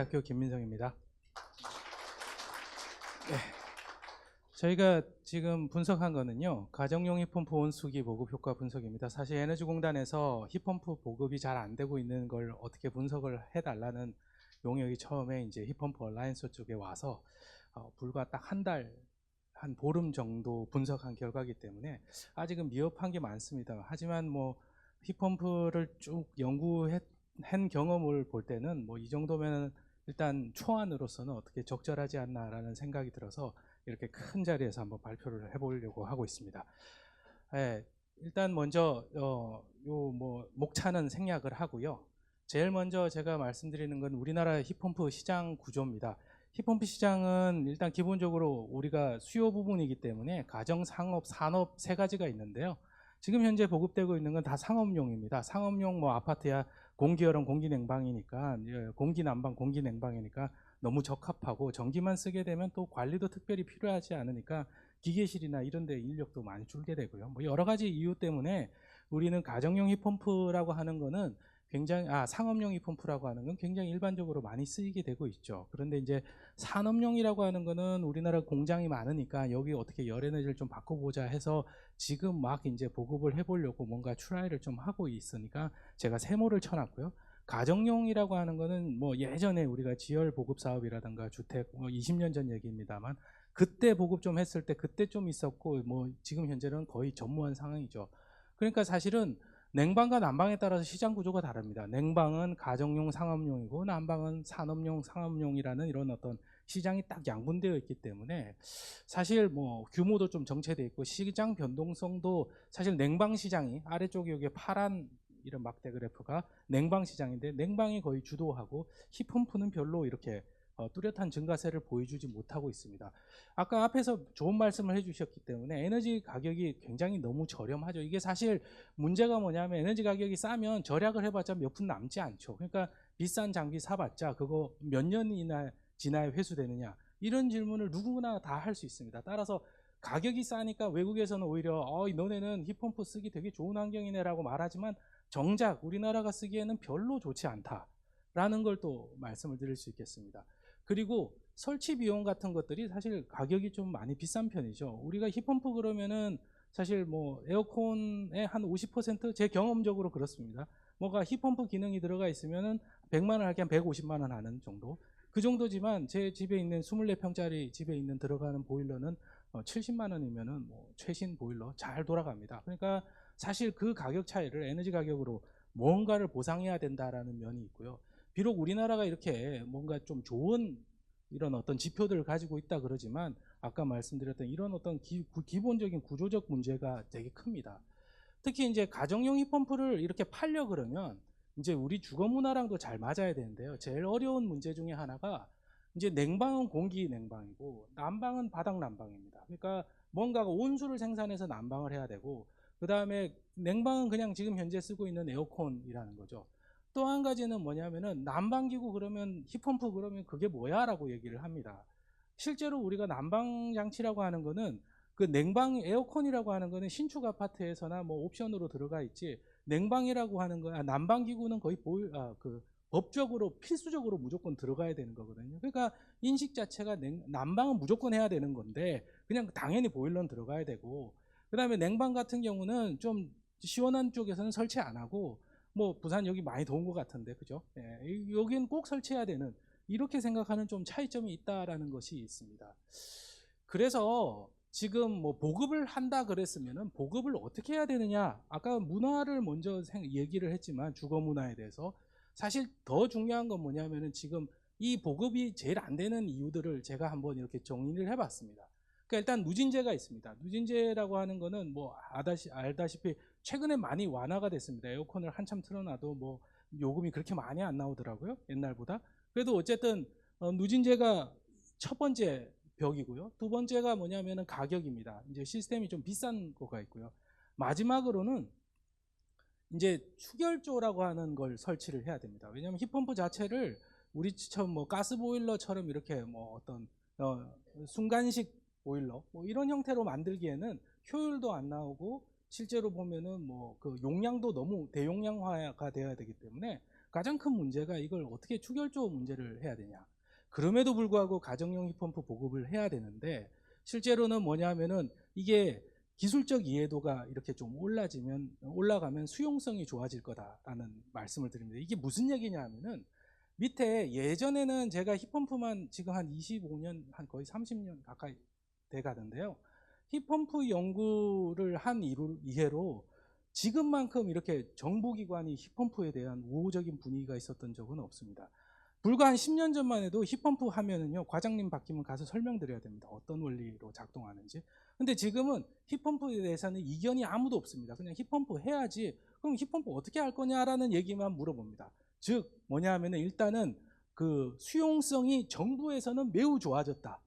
대학교 김민성입니다. 네, 저희가 지금 분석한 거는요, 가정용 힙펌프 온수기 보급 효과 분석입니다. 사실 에너지공단에서 힙펌프 보급이 잘 안 되고 있는 걸 어떻게 분석을 해달라는 용역이 처음에 이제 힙펌프 얼라이언스 쪽에 와서 불과 딱 한 보름 정도 분석한 결과이기 때문에 아직은 미흡한 게 많습니다. 하지만 뭐 힙펌프를 쭉 연구한 경험을 볼 때는 뭐 이 정도면 일단 초안으로서는 어떻게 적절하지 않나라는 생각이 들어서 이렇게 큰 자리에서 한번 발표를 해보려고 하고 있습니다. 예, 일단 먼저 요 뭐 목차는 생략을 하고요. 제일 먼저 제가 말씀드리는 건 우리나라 힙펌프 시장 구조입니다. 힙펌프 시장은 일단 기본적으로 우리가 수요 부분이기 때문에 가정, 상업, 산업 세 가지가 있는데요. 지금 현재 보급되고 있는 건 다 상업용입니다. 상업용 뭐 아파트야 공기여름, 공기냉방이니까 공기난방, 공기냉방이니까 너무 적합하고 전기만 쓰게 되면 또 관리도 특별히 필요하지 않으니까 기계실이나 이런 데 인력도 많이 줄게 되고요. 뭐 여러 가지 이유 때문에 우리는 가정용 힙펌프라고 하는 거는 굉장히 상업용 힙펌프라고 하는 건 굉장히 일반적으로 많이 쓰이게 되고 있죠. 그런데 이제 산업용이라고 하는 거는 우리나라 공장이 많으니까 여기 어떻게 열 에너지를 좀 바꿔보자 해서 지금 막 이제 보급을 해보려고 뭔가 트라이를 좀 하고 있으니까 제가 세모를 쳐놨고요. 가정용이라고 하는 거는 뭐 예전에 우리가 지열 보급 사업이라든가 주택 20년 전 얘기입니다만 그때 보급 좀 했을 때 그때 좀 있었고 뭐 지금 현재는 거의 전무한 상황이죠. 그러니까 사실은 냉방과 난방에 따라서 시장 구조가 다릅니다. 냉방은 가정용 상업용이고 난방은 산업용 상업용이라는 이런 어떤 시장이 딱 양분되어 있기 때문에 사실 뭐 규모도 좀 정체되어 있고 시장 변동성도 사실 냉방 시장이 아래쪽에 여기 파란 이런 막대 그래프가 냉방 시장인데 냉방이 거의 주도하고 힙펌프는 별로 이렇게 뚜렷한 증가세를 보여주지 못하고 있습니다. 아까 앞에서 좋은 말씀을 해주셨기 때문에 에너지 가격이 굉장히 너무 저렴하죠. 이게 사실 문제가 뭐냐면 에너지 가격이 싸면 절약을 해봤자 몇 푼 남지 않죠. 그러니까 비싼 장비 사봤자 그거 몇 년이나 지나야 회수되느냐 이런 질문을 누구나 다 할 수 있습니다. 따라서 가격이 싸니까 외국에서는 오히려 너네는 힙펌프 쓰기 되게 좋은 환경이네 라고 말하지만 정작 우리나라가 쓰기에는 별로 좋지 않다라는 걸 또 말씀을 드릴 수 있겠습니다. 그리고 설치 비용 같은 것들이 사실 가격이 좀 많이 비싼 편이죠. 우리가 힙펌프 그러면은 사실 뭐 에어컨의 한 50%제 경험적으로 그렇습니다. 뭐가 힙펌프 기능이 들어가 있으면은 100만 원 할 게 한 150만 원 하는 정도. 그 정도지만 제 집에 있는 24평짜리 집에 있는 들어가는 보일러는 70만 원이면은 뭐 최신 보일러 잘 돌아갑니다. 그러니까 사실 그 가격 차이를 에너지 가격으로 뭔가를 보상해야 된다라는 면이 있고요. 비록 우리나라가 이렇게 뭔가 좀 좋은 이런 어떤 지표들을 가지고 있다 그러지만 아까 말씀드렸던 이런 어떤 기본적인 구조적 문제가 되게 큽니다. 특히 이제 가정용 힙펌프를 이렇게 팔려 그러면 이제 우리 주거 문화랑도 잘 맞아야 되는데요. 제일 어려운 문제 중에 하나가 이제 냉방은 공기 냉방이고 난방은 바닥 난방입니다. 그러니까 뭔가가 온수를 생산해서 난방을 해야 되고 그 다음에 냉방은 그냥 지금 현재 쓰고 있는 에어컨이라는 거죠. 또 한 가지는 뭐냐면은 난방기구 그러면 힙펌프 그러면 그게 뭐야 라고 얘기를 합니다. 실제로 우리가 난방 장치라고 하는 거는 그 냉방 에어컨이라고 하는 거는 신축 아파트에서나 뭐 옵션으로 들어가 있지 냉방이라고 하는 거 난방기구는 거의 법적으로 필수적으로 무조건 들어가야 되는 거거든요. 그러니까 인식 자체가 난방은 무조건 해야 되는 건데 그냥 당연히 보일러는 들어가야 되고 그 다음에 냉방 같은 경우는 좀 시원한 쪽에서는 설치 안 하고 뭐 부산 여기 많이 더운 것 같은데 그죠? 예, 여기는 꼭 설치해야 되는 이렇게 생각하는 좀 차이점이 있다라는 것이 있습니다. 그래서 지금 뭐 보급을 한다 그랬으면은 보급을 어떻게 해야 되느냐? 아까 문화를 먼저 얘기를 했지만 주거 문화에 대해서 사실 더 중요한 건 뭐냐면은 지금 이 보급이 제일 안 되는 이유들을 제가 한번 이렇게 정리를 해봤습니다. 그러니까 일단 누진제가 있습니다. 누진제라고 하는 거는 뭐 알다시피 최근에 많이 완화가 됐습니다. 에어컨을 한참 틀어놔도 뭐 요금이 그렇게 많이 안 나오더라고요. 옛날보다. 그래도 어쨌든 누진제가 첫 번째 벽이고요. 두 번째가 뭐냐면은 가격입니다. 이제 시스템이 좀 비싼 거가 있고요. 마지막으로는 이제 추결조라고 하는 걸 설치를 해야 됩니다. 왜냐하면 힙펌프 자체를 우리처럼 뭐 가스보일러처럼 이렇게 뭐 어떤 순간식 보일러 뭐 이런 형태로 만들기에는 효율도 안 나오고 실제로 보면은 뭐 그 용량도 너무 대용량화가 되어야 되기 때문에 가장 큰 문제가 이걸 어떻게 추결조 문제를 해야 되냐. 그럼에도 불구하고 가정용 힙펌프 보급을 해야 되는데 실제로는 뭐냐면은 이게 기술적 이해도가 이렇게 좀 올라가면 수용성이 좋아질 거다라는 말씀을 드립니다. 이게 무슨 얘기냐 하면은 밑에 예전에는 제가 힙펌프만 지금 한 25년, 한 거의 30년 가까이 돼 가는데요. 힙펌프 연구를 한 이해로 지금만큼 이렇게 정부기관이 힙펌프에 대한 우호적인 분위기가 있었던 적은 없습니다. 불과 한 10년 전만 해도 힙펌프 하면은요, 과장님 바뀌면 가서 설명드려야 됩니다. 어떤 원리로 작동하는지. 근데 지금은 힙펌프에 대해서는 이견이 아무도 없습니다. 그냥 힙펌프 해야지. 그럼 힙펌프 어떻게 할 거냐라는 얘기만 물어봅니다. 즉, 뭐냐 하면은 일단은 그 수용성이 정부에서는 매우 좋아졌다.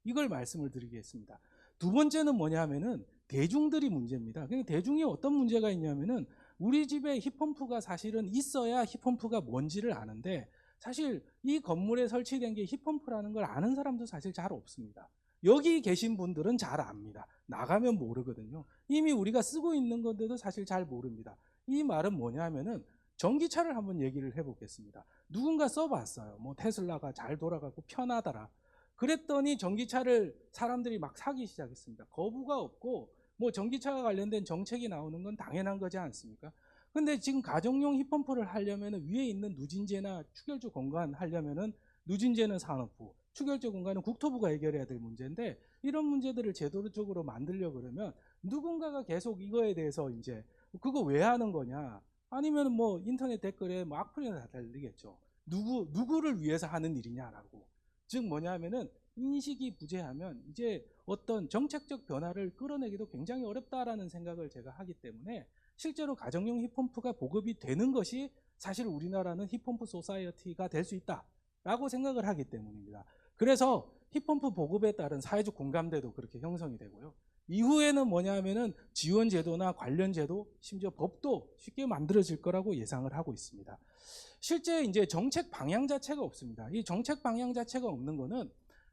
이걸 말씀을 드리겠습니다. 두 번째는 뭐냐 하면은 대중들이 문제입니다. 그러니까 대중이 어떤 문제가 있냐면은 우리 집에 힙펌프가 사실은 있어야 힙펌프가 뭔지를 아는데 사실 이 건물에 설치된 게 힙펌프라는 걸 아는 사람도 사실 잘 없습니다. 여기 계신 분들은 잘 압니다. 나가면 모르거든요. 이미 우리가 쓰고 있는 건데도 사실 잘 모릅니다. 이 말은 뭐냐면은 전기차를 한번 얘기를 해보겠습니다. 누군가 써봤어요. 뭐 테슬라가 잘 돌아가고 편하더라. 그랬더니 전기차를 사람들이 막 사기 시작했습니다. 거부가 없고 뭐 전기차와 관련된 정책이 나오는 건 당연한 거지 않습니까? 근데 지금 가정용 힙펌프를 하려면 위에 있는 누진제나 추결조 공간 하려면은 누진제는 산업부, 추결조 공간은 국토부가 해결해야 될 문제인데 이런 문제들을 제도적으로 만들려고 그러면 누군가가 계속 이거에 대해서 이제 그거 왜 하는 거냐? 아니면 뭐 인터넷 댓글에 뭐 악플이나 다 달리겠죠. 누구를 위해서 하는 일이냐라고. 즉 뭐냐면은 인식이 부재하면 이제 어떤 정책적 변화를 끌어내기도 굉장히 어렵다라는 생각을 제가 하기 때문에 실제로 가정용 힙펌프가 보급이 되는 것이 사실 우리나라는 힙펌프 소사이어티가 될 수 있다라고 생각을 하기 때문입니다. 그래서 힙펌프 보급에 따른 사회적 공감대도 그렇게 형성이 되고요. 이후에는 뭐냐 하면은 지원 제도나 관련 제도, 심지어 법도 쉽게 만들어질 거라고 예상을 하고 있습니다. 실제 이제 정책 방향 자체가 없습니다. 이 정책 방향 자체가 없는 거는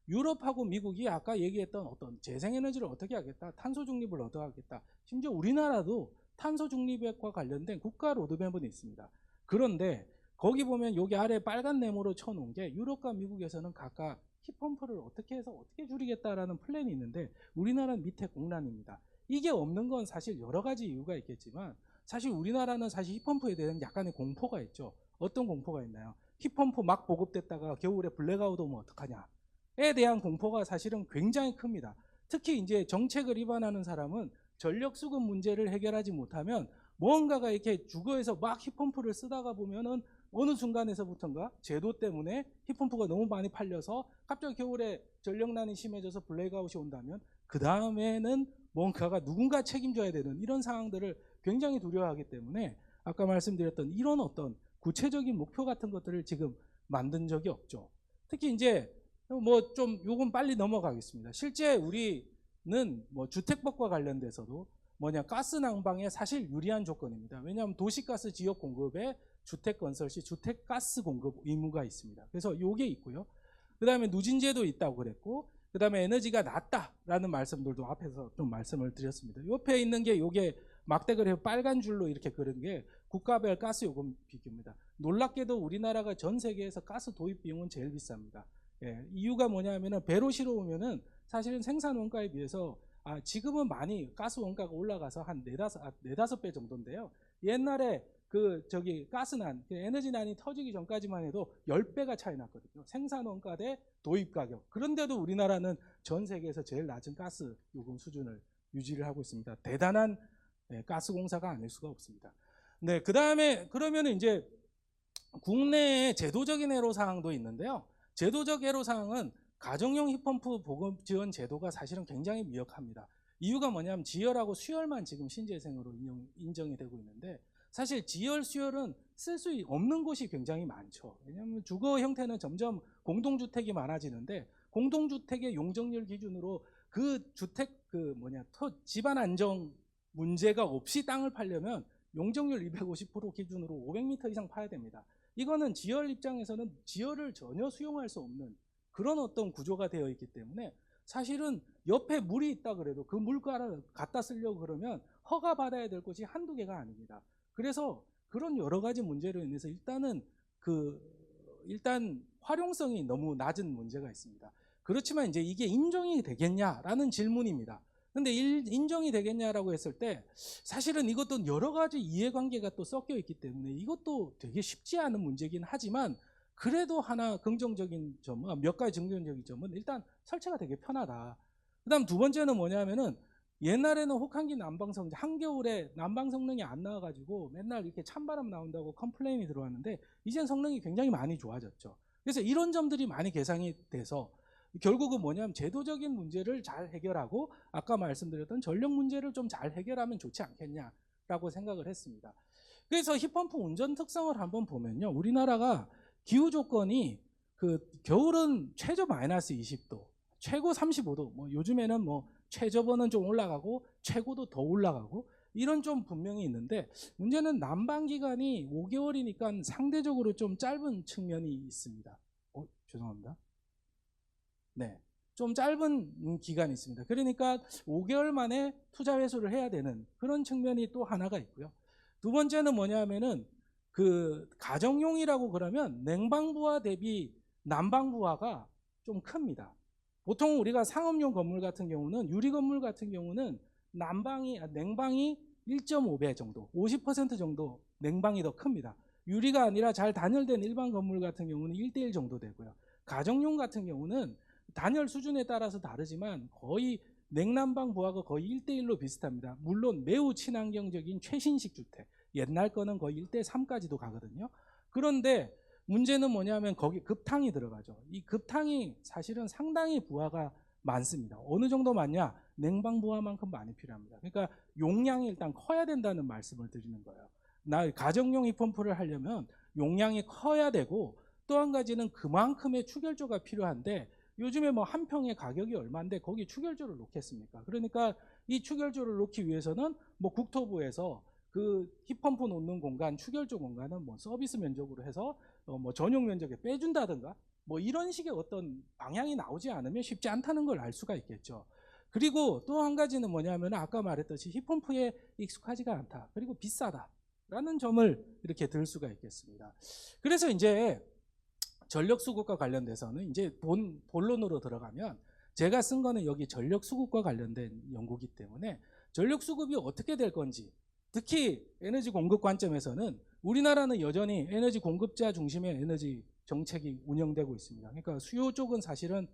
유럽하고 미국이 아까 얘기했던 어떤 재생에너지를 어떻게 하겠다, 탄소 중립을 얻어가겠다, 심지어 우리나라도 탄소 중립과 관련된 국가 로드맵은 있습니다. 그런데 거기 보면 여기 아래 빨간 네모로 쳐놓은 게 유럽과 미국에서는 각각 힙펌프를 어떻게 해서 어떻게 줄이겠다라는 플랜이 있는데 우리나라는 밑에 공란입니다. 이게 없는 건 사실 여러 가지 이유가 있겠지만 사실 우리나라는 사실 힙펌프에 대한 약간의 공포가 있죠. 어떤 공포가 있나요? 힙펌프 막 보급됐다가 겨울에 블랙아웃 오면 어떡하냐에 대한 공포가 사실은 굉장히 큽니다. 특히 이제 정책을 위반하는 사람은 전력 수급 문제를 해결하지 못하면 뭔가가 이렇게 주거에서 막 힙펌프를 쓰다가 보면은 어느 순간에서부터인가 제도 때문에 힙펌프가 너무 많이 팔려서 갑자기 겨울에 전력난이 심해져서 블랙아웃이 온다면 그 다음에는 뭔가가 누군가 책임져야 되는 이런 상황들을 굉장히 두려워하기 때문에 아까 말씀드렸던 이런 어떤 구체적인 목표 같은 것들을 지금 만든 적이 없죠. 특히 이제 뭐 좀 요건 빨리 넘어가겠습니다. 실제 우리는 뭐 주택법과 관련돼서도 뭐냐 가스 난방에 사실 유리한 조건입니다. 왜냐하면 도시가스 지역 공급에 주택 건설 시 주택 가스 공급 의무가 있습니다. 그래서 요게 있고요. 그 다음에 누진제도 있다고 그랬고 그 다음에 에너지가 낮다라는 말씀들도 앞에서 좀 말씀을 드렸습니다. 옆에 있는 게 요게 막대그래프 빨간 줄로 이렇게 그린 게 국가별 가스 요금 비교입니다. 놀랍게도 우리나라가 전 세계에서 가스 도입 비용은 제일 비쌉니다. 예, 이유가 뭐냐면은 배로 실어오면은 사실은 생산 원가에 비해서 지금은 많이 가스 원가가 올라가서 한 네다섯 배 정도인데요. 옛날에 가스난, 에너지난이 터지기 전까지만 해도 10배가 차이 났거든요. 생산 원가 대 도입 가격. 그런데도 우리나라는 전 세계에서 제일 낮은 가스 요금 수준을 유지를 하고 있습니다. 대단한 가스 공사가 아닐 수가 없습니다. 네, 그 다음에 그러면 이제 국내에 제도적인 애로사항도 있는데요. 제도적 애로사항은 가정용 힙펌프 보급 지원 제도가 사실은 굉장히 미약합니다. 이유가 뭐냐면 지열하고 수열만 지금 신재생으로 인정이 되고 있는데 사실 지열, 수열은 쓸 수 없는 곳이 굉장히 많죠. 왜냐하면 주거 형태는 점점 공동주택이 많아지는데 공동주택의 용적률 기준으로 그 주택 집안 안정 문제가 없이 땅을 팔려면 용적률 250% 기준으로 500m 이상 파야 됩니다. 이거는 지열 입장에서는 지열을 전혀 수용할 수 없는 그런 어떤 구조가 되어 있기 때문에 사실은 옆에 물이 있다 그래도 그 물가를 갖다 쓰려고 그러면 허가 받아야 될 곳이 한두 개가 아닙니다. 그래서 그런 여러 가지 문제로 인해서 일단은 일단 활용성이 너무 낮은 문제가 있습니다. 그렇지만 이제 이게 인정이 되겠냐라는 질문입니다. 근데 인정이 되겠냐라고 했을 때 사실은 이것도 여러 가지 이해관계가 또 섞여 있기 때문에 이것도 되게 쉽지 않은 문제긴 하지만 그래도 하나 긍정적인 점은 몇 가지 긍정적인 점은 일단 설치가 되게 편하다. 그다음 두 번째는 뭐냐면은 옛날에는 혹한기 난방 한겨울에 난방 성능이 안 나와가지고 맨날 이렇게 찬바람 나온다고 컴플레인이 들어왔는데 이젠 성능이 굉장히 많이 좋아졌죠. 그래서 이런 점들이 많이 개선이 돼서 결국은 뭐냐면 제도적인 문제를 잘 해결하고 아까 말씀드렸던 전력 문제를 좀 잘 해결하면 좋지 않겠냐라고 생각을 했습니다. 그래서 힙펌프 운전 특성을 한번 보면요. 우리나라가 기후 조건이 겨울은 최저 마이너스 20도, 최고 35도, 뭐 요즘에는 뭐 최저번은 좀 올라가고 최고도 더 올라가고 이런 좀 분명히 있는데 문제는 난방 기간이 5개월이니까 상대적으로 좀 짧은 측면이 있습니다. 죄송합니다. 네, 좀 짧은 기간이 있습니다. 그러니까 5개월 만에 투자 회수를 해야 되는 그런 측면이 또 하나가 있고요. 두 번째는 뭐냐면은 가정용이라고 그러면 냉방부하 대비 난방부하가 좀 큽니다. 보통 우리가 상업용 건물 같은 경우는 유리 건물 같은 경우는 냉방이 1.5배 정도, 50% 정도 냉방이 더 큽니다. 유리가 아니라 잘 단열된 일반 건물 같은 경우는 1대1 정도 되고요. 가정용 같은 경우는 단열 수준에 따라서 다르지만 거의 냉난방 부하가 거의 1대1로 비슷합니다. 물론 매우 친환경적인 최신식 주택, 옛날 거는 거의 1대3까지도 가거든요. 그런데 문제는 뭐냐면 거기 급탕이 들어가죠. 이 급탕이 사실은 상당히 부하가 많습니다. 어느 정도 많냐? 냉방 부하만큼 많이 필요합니다. 그러니까 용량이 일단 커야 된다는 말씀을 드리는 거예요. 가정용 힙펌프를 하려면 용량이 커야 되고 또 한 가지는 그만큼의 추결조가 필요한데 요즘에 뭐 한 평의 가격이 얼마인데 거기 추결조를 놓겠습니까? 그러니까 이 추결조를 놓기 위해서는 뭐 국토부에서 힙펌프 놓는 공간, 추결조 공간은 뭐 서비스 면적으로 해서 뭐 전용 면적에 빼준다든가 뭐 이런 식의 어떤 방향이 나오지 않으면 쉽지 않다는 걸 알 수가 있겠죠. 그리고 또 한 가지는 뭐냐면 아까 말했듯이 힙펌프에 익숙하지가 않다. 그리고 비싸다라는 점을 이렇게 들 수가 있겠습니다. 그래서 이제 전력수급과 관련돼서는 이제 본론으로 들어가면 제가 쓴 거는 여기 전력수급과 관련된 연구기 때문에 전력수급이 어떻게 될 건지 특히 에너지 공급 관점에서는 우리나라는 여전히 에너지 공급자 중심의 에너지 정책이 운영되고 있습니다. 그러니까 수요 쪽은 사실은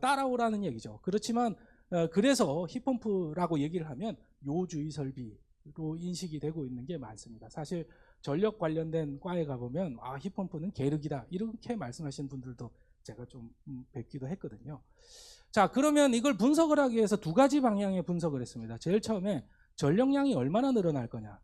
따라오라는 얘기죠. 그렇지만 그래서 힙펌프라고 얘기를 하면 요주의 설비로 인식이 되고 있는 게 많습니다. 사실 전력 관련된 과에 가보면 힙펌프는 계륵이다 이렇게 말씀하시는 분들도 제가 좀 뵙기도 했거든요. 자, 그러면 이걸 분석을 하기 위해서 두 가지 방향의 분석을 했습니다. 제일 처음에 전력량이 얼마나 늘어날 거냐,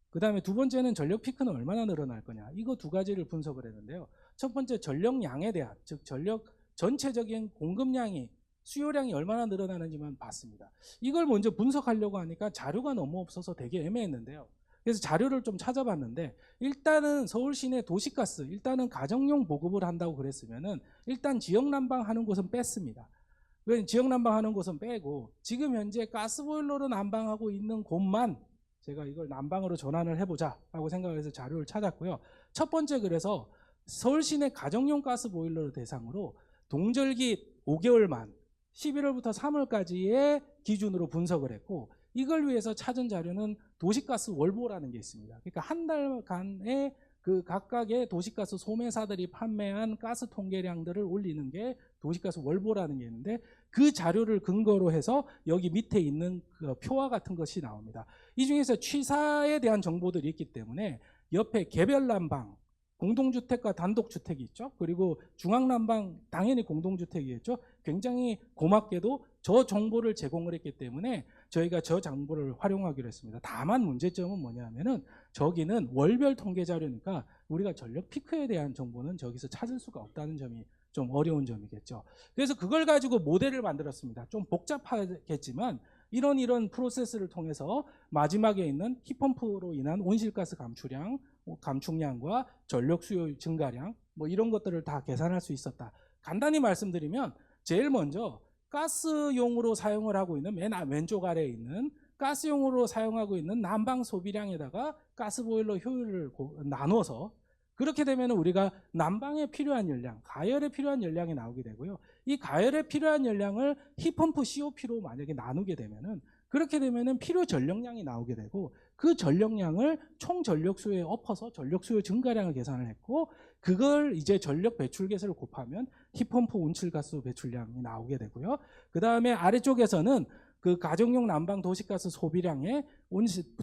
그 다음에 두 번째는 전력 피크는 얼마나 늘어날 거냐, 이거 두 가지를 분석을 했는데요. 첫 번째 전력량에 대한, 즉 전력 전체적인 공급량이 수요량이 얼마나 늘어나는지만 봤습니다. 이걸 먼저 분석하려고 하니까 자료가 너무 없어서 되게 애매했는데요. 그래서 자료를 좀 찾아봤는데 일단은 서울 시내 도시가스, 일단은 가정용 보급을 한다고 그랬으면은 일단 지역 난방하는 곳은 뺐습니다. 지역 난방하는 곳은 빼고 지금 현재 가스보일러로 난방하고 있는 곳만 제가 이걸 난방으로 전환을 해보자라고 생각해서 자료를 찾았고요. 첫 번째, 그래서 서울 시내 가정용 가스보일러를 대상으로 동절기 5개월만 11월부터 3월까지의 기준으로 분석을 했고 이걸 위해서 찾은 자료는 도시가스 월보라는 게 있습니다. 그러니까 한 달간의 각각의 도시가스 소매사들이 판매한 가스 통계량들을 올리는 게 도시가스 월보라는 게 있는데 그 자료를 근거로 해서 여기 밑에 있는 표와 같은 것이 나옵니다. 이 중에서 취사에 대한 정보들이 있기 때문에 옆에 개별 난방, 공동주택과 단독주택이 있죠. 그리고 중앙난방 당연히 공동주택이겠죠. 굉장히 고맙게도 저 정보를 제공을 했기 때문에 저희가 저 정보를 활용하기로 했습니다. 다만 문제점은 뭐냐면은 저기는 월별 통계 자료니까 우리가 전력 피크에 대한 정보는 저기서 찾을 수가 없다는 점이 좀 어려운 점이겠죠. 그래서 그걸 가지고 모델을 만들었습니다. 좀 복잡하겠지만 이런 프로세스를 통해서 마지막에 있는 힙펌프로 인한 온실가스 감축량과 전력 수요 증가량 뭐 이런 것들을 다 계산할 수 있었다. 간단히 말씀드리면 제일 먼저 가스용으로 사용을 하고 있는 맨 왼쪽 아래에 있는 가스용으로 사용하고 있는 난방 소비량에다가 가스보일러 효율을 나눠서 그렇게 되면 우리가 난방에 필요한 열량, 가열에 필요한 열량이 나오게 되고요. 이 가열에 필요한 열량을 히펌프 COP로 만약에 나누게 되면은 그렇게 되면은 필요 전력량이 나오게 되고 그 전력량을 총 전력수요에 엎어서 전력수요 증가량을 계산을 했고 그걸 이제 전력 배출계수를 곱하면 히펌프 온실가스 배출량이 나오게 되고요. 그 다음에 아래쪽에서는 그 가정용 난방 도시가스 소비량의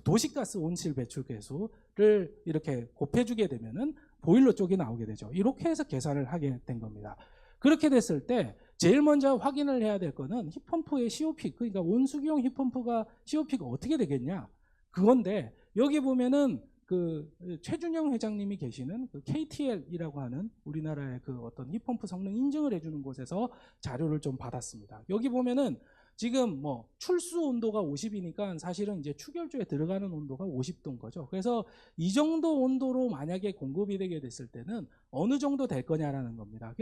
도시가스 온실 배출계수를 이렇게 곱해주게 되면은 보일러 쪽이 나오게 되죠. 이렇게 해서 계산을 하게 된 겁니다. 그렇게 됐을 때 제일 먼저 확인을 해야 될 거는 힙펌프의 COP, 그러니까 온수기용 힙펌프가 COP가 어떻게 되겠냐 그건데 여기 보면은 그 최준영 회장님이 계시는 그 KTL이라고 하는 우리나라의 그 어떤 힙펌프 성능 인증을 해주는 곳에서 자료를 좀 받았습니다. 여기 보면은 지금 뭐 출수 온도가 50이니까 사실은 이제 추결조에 들어가는 온도가 50도인 거죠. 그래서 이 정도 온도로 만약에 공급이 되게 됐을 때는 어느 정도 될 거냐라는 겁니다.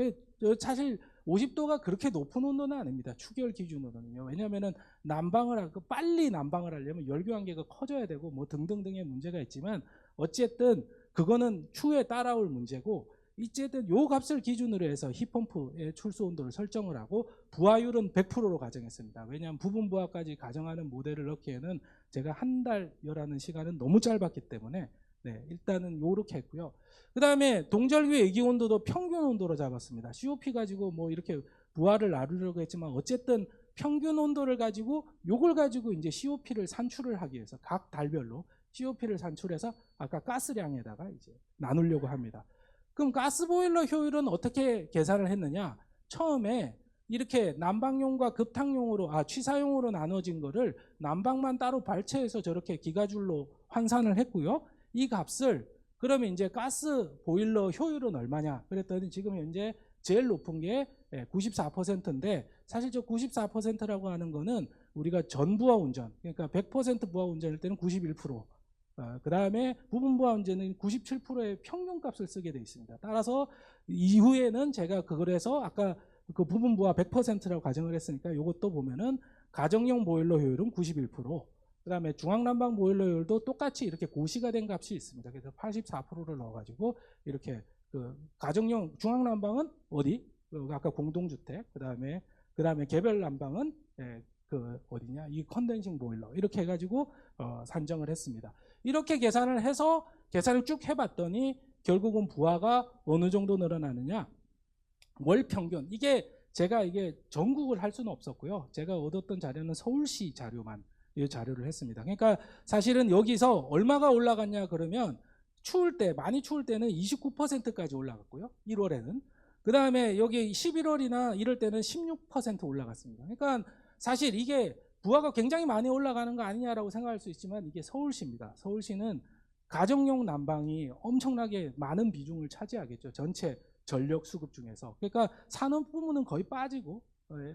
사실 50도가 그렇게 높은 온도는 아닙니다. 추결 기준으로는요. 왜냐하면은 난방을 하고 빨리 난방을 하려면 열교환계가 커져야 되고 뭐 등등등의 문제가 있지만 어쨌든 그거는 추후에 따라올 문제고 어쨌든 요 값을 기준으로 해서 힙펌프의 출수 온도를 설정을 하고 부하율은 100%로 가정했습니다. 왜냐하면 부분 부하까지 가정하는 모델을 넣기에는 제가 한 달여라는 시간은 너무 짧았기 때문에 일단은 요렇게 했고요. 그 다음에 동절기 외기 온도도 평균 온도로 잡았습니다. COP 가지고 뭐 이렇게 부하를 나누려고 했지만 어쨌든 평균 온도를 가지고 요걸 가지고 이제 COP를 산출을 하기 위해서 각 달별로 COP를 산출해서 아까 가스량에다가 이제 나누려고 합니다. 그럼 가스보일러 효율은 어떻게 계산을 했느냐? 처음에 이렇게 난방용과 급탕용으로 취사용으로 나눠진 거를 난방만 따로 발췌해서 저렇게 기가줄로 환산을 했고요. 이 값을 그러면 이제 가스 보일러 효율은 얼마냐? 그랬더니 지금 현재 제일 높은 게 94%인데 사실 저 94%라고 하는 거는 우리가 전부하 운전, 그러니까 100% 부하 운전일 때는 91%, 그 다음에 부분 부하 운전은 97%의 평균값을 쓰게 되어 있습니다. 따라서 이후에는 제가 그걸 해서 아까 그 부분 부하 100%라고 가정을 했으니까 이것도 보면은 가정용 보일러 효율은 91%, 그 다음에 중앙난방 보일러 효율도 똑같이 이렇게 고시가 된 값이 있습니다. 그래서 84%를 넣어가지고 이렇게 그 가정용 중앙난방은 어디? 아까 공동주택, 그 다음에 개별 난방은 그 어디냐? 이 컨덴싱 보일러 이렇게 해가지고 산정을 했습니다. 이렇게 계산을 해서 계산을 쭉 해봤더니 결국은 부하가 어느 정도 늘어나느냐? 월 평균 이게 전국을 할 수는 없었고요. 제가 얻었던 자료는 서울시 자료만 이 자료를 했습니다. 그러니까 사실은 여기서 얼마가 올라갔냐 그러면 많이 추울 때는 29%까지 올라갔고요. 1월에는. 그 다음에 여기 11월이나 이럴 때는 16% 올라갔습니다. 그러니까 사실 이게 부하가 굉장히 많이 올라가는 거 아니냐라고 생각할 수 있지만 이게 서울시입니다. 서울시는 가정용 난방이 엄청나게 많은 비중을 차지하겠죠. 전체 전력 수급 중에서. 그러니까 산업 부문은 거의 빠지고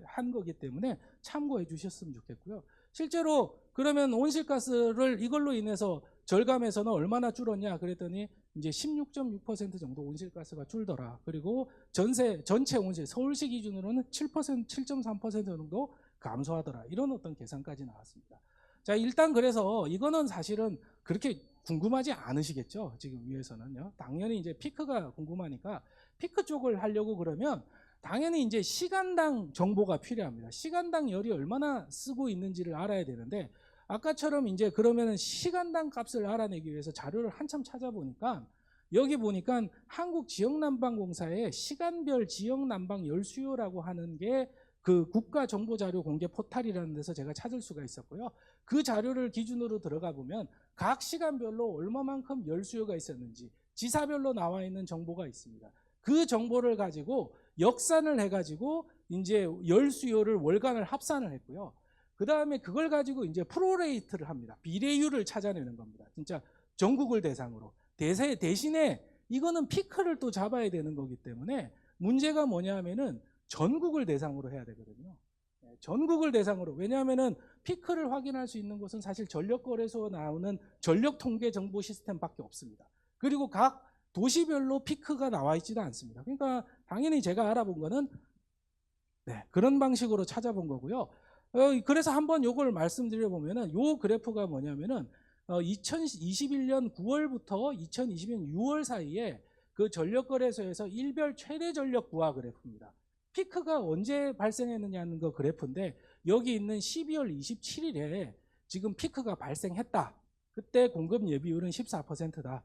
한 거기 때문에 참고해 주셨으면 좋겠고요. 실제로 그러면 온실가스를 이걸로 인해서 절감해서는 얼마나 줄었냐 그랬더니 이제 16.6% 정도 온실가스가 줄더라. 그리고 전체 온실 서울시 기준으로는 7.3% 정도 감소하더라. 이런 어떤 계산까지 나왔습니다. 자, 일단 그래서 이거는 사실은 그렇게 궁금하지 않으시겠죠. 지금 위에서는요. 당연히 이제 피크가 궁금하니까 피크 쪽을 하려고 그러면 당연히 이제 시간당 정보가 필요합니다. 시간당 열이 얼마나 쓰고 있는지를 알아야 되는데 아까처럼 이제 그러면은 시간당 값을 알아내기 위해서 자료를 한참 찾아보니까 여기 보니까 한국지역난방공사의 시간별 지역난방 열수요라고 하는 게 그 국가정보자료 공개 포탈이라는 데서 제가 찾을 수가 있었고요. 그 자료를 기준으로 들어가 보면 각 시간별로 얼마만큼 열수요가 있었는지 지사별로 나와 있는 정보가 있습니다. 그 정보를 가지고 역산을 해가지고 이제 열수요를 월간을 합산을 했고요. 그 다음에 그걸 가지고 이제 프로레이트를 합니다. 비례율을 찾아내는 겁니다. 진짜 전국을 대상으로. 대신에 이거는 피크를 또 잡아야 되는 거기 때문에 문제가 뭐냐 하면은 전국을 대상으로 해야 되거든요. 전국을 대상으로. 왜냐하면은 피크를 확인할 수 있는 것은 사실 전력거래소에 나오는 전력통계 정보 시스템밖에 없습니다. 그리고 각 도시별로 피크가 나와 있지도 않습니다. 그러니까 당연히 제가 알아본 거는 그런 방식으로 찾아본 거고요. 그래서 한번 요걸 말씀드려 보면은 요 그래프가 뭐냐면은 2021년 9월부터 2022년 6월 사이에 그 전력거래소에서 일별 최대 전력 부하 그래프입니다. 피크가 언제 발생했느냐는 그 그래프인데 여기 있는 12월 27일에 지금 피크가 발생했다. 그때 공급 예비율은 14%다.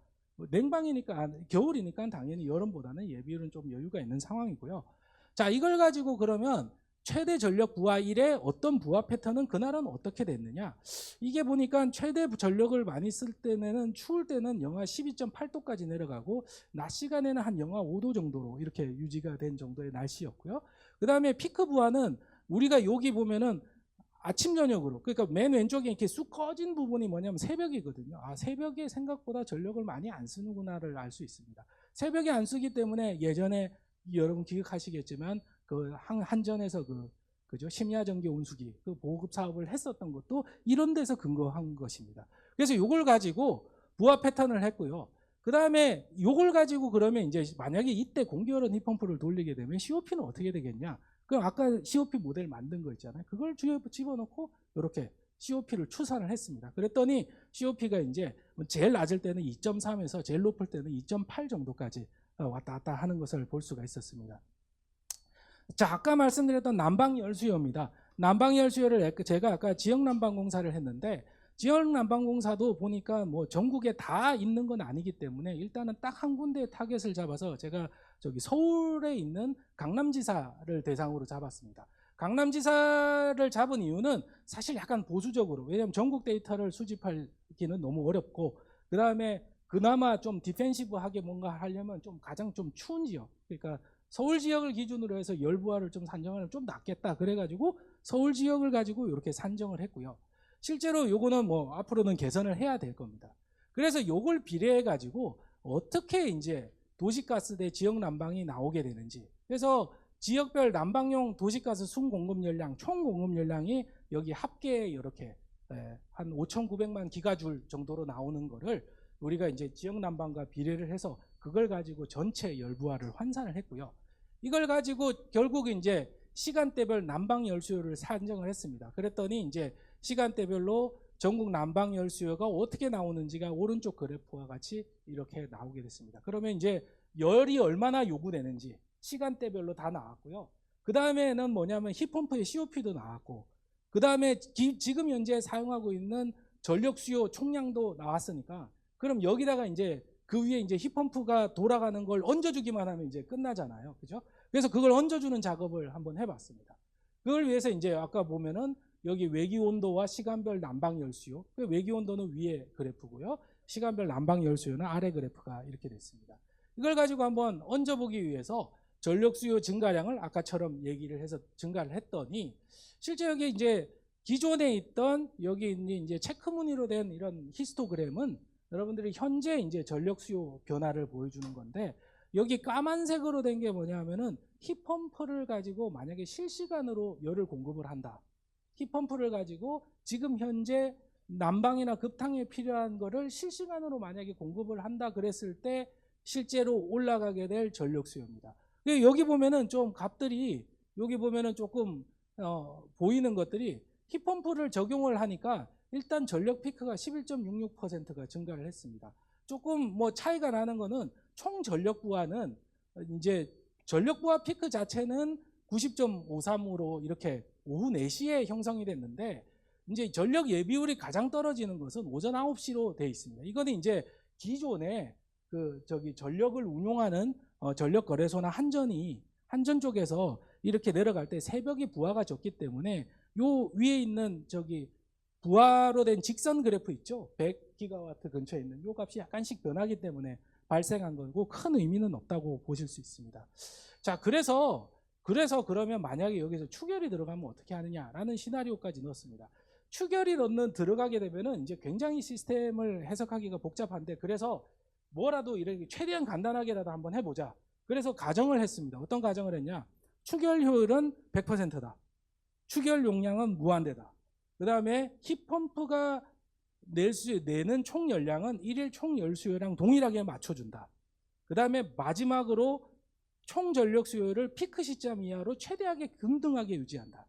냉방이니까 겨울이니까 당연히 여름보다는 예비율은 좀 여유가 있는 상황이고요. 자, 이걸 가지고 그러면 최대 전력 부하 1의 어떤 부하 패턴은 그날은 어떻게 됐느냐. 이게 보니까 최대 전력을 많이 쓸 때는 추울 때는 영하 12.8도까지 내려가고 낮 시간에는 한 영하 5도 정도로 이렇게 유지가 된 정도의 날씨였고요. 그 다음에 피크 부하는 우리가 여기 보면은 아침 저녁으로, 그러니까 맨 왼쪽에 이렇게 쑥 꺼진 부분이 뭐냐면 새벽이거든요. 아, 새벽에 생각보다 전력을 많이 안 쓰는구나를 알 수 있습니다. 새벽에 안 쓰기 때문에 예전에 여러분 기억하시겠지만 그 한전에서 그죠? 심야전기 온수기 그 보급 사업을 했었던 것도 이런 데서 근거한 것입니다. 그래서 이걸 가지고 부하 패턴을 했고요. 그 다음에 이걸 가지고 그러면 이제 만약에 이때 공기열은 힙펌프를 돌리게 되면 COP는 어떻게 되겠냐? 그럼 아까 COP 모델 만든 거 있잖아요. 그걸 집어넣고 이렇게 COP를 추산을 했습니다. 그랬더니 COP가 이제 제일 낮을 때는 2.3에서 제일 높을 때는 2.8 정도까지 왔다 갔다 하는 것을 볼 수가 있었습니다. 자, 아까 말씀드렸던 난방열수요입니다. 난방열수요를 제가 아까 지역난방공사를 했는데 지역난방공사도 보니까 뭐 전국에 다 있는 건 아니기 때문에 일단은 딱 한 군데 타겟을 잡아서 제가 저기 서울에 있는 강남지사를 대상으로 잡았습니다. 강남지사를 잡은 이유는 사실 약간 보수적으로, 왜냐하면 전국 데이터를 수집하기는 너무 어렵고 그 다음에 그나마 좀 디펜시브하게 뭔가 하려면 좀 가장 좀 추운 지역, 그러니까 서울 지역을 기준으로 해서 열부하를 좀 산정하면 좀 낫겠다 그래가지고 서울 지역을 가지고 이렇게 산정을 했고요. 실제로 요거는 뭐 앞으로는 개선을 해야 될 겁니다. 그래서 요걸 비례해 가지고 어떻게 이제 도시가스 대 지역 난방이 나오게 되는지, 그래서 지역별 난방용 도시가스 순공급 열량, 총 공급 열량이 여기 합계 이렇게 한 5,900만 기가줄 정도로 나오는 거를 우리가 이제 지역 난방과 비례를 해서 그걸 가지고 전체 열부하를 환산을 했고요. 이걸 가지고 결국 이제 시간대별 난방 열수요를 산정을 했습니다. 그랬더니 이제 시간대별로 전국 난방 열수요가 어떻게 나오는지가 오른쪽 그래프와 같이 이렇게 나오게 됐습니다. 그러면 이제 열이 얼마나 요구되는지 시간대별로 다 나왔고요. 그 다음에는 뭐냐면 힙펌프의 COP도 나왔고, 그 다음에 지금 현재 사용하고 있는 전력 수요 총량도 나왔으니까, 그럼 여기다가 이제 그 위에 이제 힙펌프가 돌아가는 걸 얹어주기만 하면 이제 끝나잖아요. 그죠? 그래서 그걸 얹어주는 작업을 한번 해봤습니다. 그걸 위해서 이제 아까 보면은 여기 외기 온도와 시간별 난방 열수요. 외기 온도는 위에 그래프고요. 시간별 난방 열수요는 아래 그래프가 이렇게 됐습니다. 이걸 가지고 한번 얹어보기 위해서 전력 수요 증가량을 아까처럼 얘기를 해서 증가를 했더니 실제 여기 이제 기존에 있던 여기 이제 체크무늬로 된 이런 히스토그램은 여러분들이 현재 이제 전력 수요 변화를 보여주는 건데, 여기 까만색으로 된 게 뭐냐면은 힙펌프를 가지고 만약에 실시간으로 열을 공급을 한다. 힙펌프를 가지고 지금 현재 난방이나 급탕에 필요한 거를 실시간으로 만약에 공급을 한다 그랬을 때 실제로 올라가게 될 전력 수요입니다. 여기 보면은 좀 값들이 여기 보면은 조금 보이는 것들이 힙펌프를 적용을 하니까 일단 전력 피크가 11.66%가 증가를 했습니다. 조금 뭐 차이가 나는 거는 총 전력 부하는 이제 전력 부하 피크 자체는 90.53으로 이렇게 오후 4시에 형성이 됐는데, 이제 전력 예비율이 가장 떨어지는 것은 오전 9시로 되어 있습니다. 이거는 이제 기존에 전력을 운용하는 전력 거래소나 한전 쪽에서 이렇게 내려갈 때 새벽에 부하가 적기 때문에 요 위에 있는 부하로 된 직선 그래프 있죠. 100기가와트 근처에 있는 요 값이 약간씩 변하기 때문에 발생한 거고 큰 의미는 없다고 보실 수 있습니다. 자, 그래서 그러면 만약에 여기서 추결이 들어가면 어떻게 하느냐라는 시나리오까지 넣었습니다. 추결이 들어가게 되면은 이제 굉장히 시스템을 해석하기가 복잡한데, 그래서 뭐라도 이렇게 최대한 간단하게라도 한번 해보자. 그래서 가정을 했습니다. 어떤 가정을 했냐? 추결 효율은 100%다. 추결 용량은 무한대다. 그 다음에 힙펌프가 내는 총 열량은 일일 총 열수요랑 동일하게 맞춰준다. 그 다음에 마지막으로 총 전력 수요를 피크 시점 이하로 최대하게 균등하게 유지한다.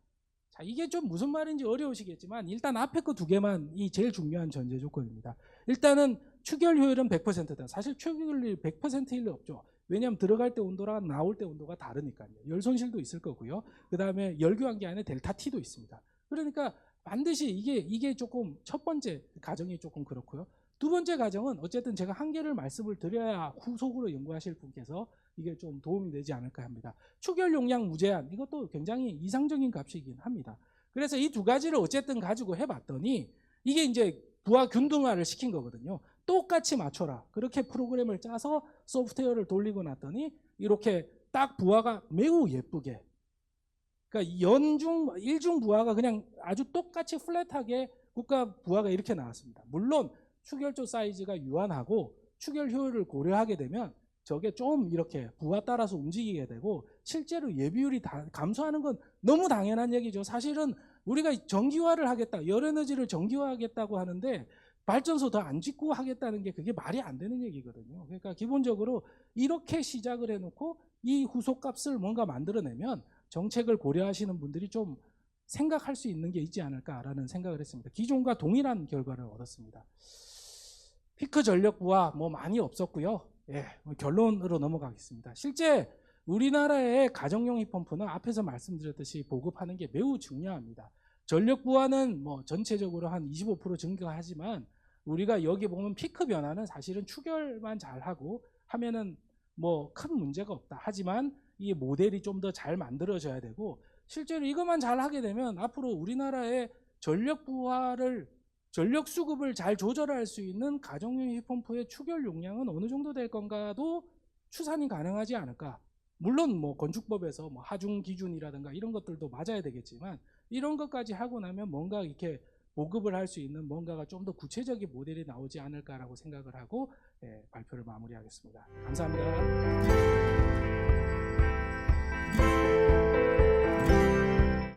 자, 이게 좀 무슨 말인지 어려우시겠지만 일단 앞에 거 두 개만 이 제일 중요한 전제 조건입니다. 일단은 추결 효율은 100%다. 사실 추결률이 100%일 리 없죠. 왜냐하면 들어갈 때 온도랑 나올 때 온도가 다르니까요. 열 손실도 있을 거고요. 그 다음에 열교환기 안에 델타 T도 있습니다. 그러니까 반드시 이게 조금 첫 번째 가정이 조금 그렇고요. 두 번째 가정은 어쨌든 제가 한 개를 말씀을 드려야 후속으로 연구하실 분께서 이게 좀 도움이 되지 않을까 합니다. 축열 용량 무제한, 이것도 굉장히 이상적인 값이긴 합니다. 그래서 이 두 가지를 어쨌든 가지고 해봤더니 이게 이제 부하 균등화를 시킨 거거든요. 똑같이 맞춰라. 그렇게 프로그램을 짜서 소프트웨어를 돌리고 났더니 이렇게 딱 부하가 매우 예쁘게, 그러니까 연중, 일중 부하가 그냥 아주 똑같이 플랫하게 국가 부하가 이렇게 나왔습니다. 물론 축열조 사이즈가 유한하고 축열 효율을 고려하게 되면 저게 좀 이렇게 부하 따라서 움직이게 되고 실제로 예비율이 감소하는 건 너무 당연한 얘기죠. 사실은 우리가 전기화를 하겠다, 열에너지를 전기화하겠다고 하는데 발전소 더 안 짓고 하겠다는 게 그게 말이 안 되는 얘기거든요. 그러니까 기본적으로 이렇게 시작을 해놓고 이 후속값을 뭔가 만들어내면 정책을 고려하시는 분들이 좀 생각할 수 있는 게 있지 않을까라는 생각을 했습니다. 기존과 동일한 결과를 얻었습니다. 피크 전력 부하 뭐 많이 없었고요. 예, 결론으로 넘어가겠습니다. 실제 우리나라의 가정용 힙펌프는 앞에서 말씀드렸듯이 보급하는 게 매우 중요합니다. 전력 부하는 뭐 전체적으로 한 25% 증가하지만 우리가 여기 보면 피크 변화는 사실은 추결만 잘하고 하면은 뭐 큰 문제가 없다. 하지만 이 모델이 좀 더 잘 만들어져야 되고 실제로 이것만 잘 하게 되면 앞으로 우리나라의 전력 부하를 전력 수급을 잘 조절할 수 있는 가정용 힙펌프의 추결 용량은 어느 정도 될 건가도 추산이 가능하지 않을까. 물론 뭐 건축법에서 뭐 하중 기준이라든가 이런 것들도 맞아야 되겠지만 이런 것까지 하고 나면 뭔가 이렇게 보급을 할 수 있는 뭔가가 좀 더 구체적인 모델이 나오지 않을까라고 생각을 하고 발표를 마무리하겠습니다. 감사합니다.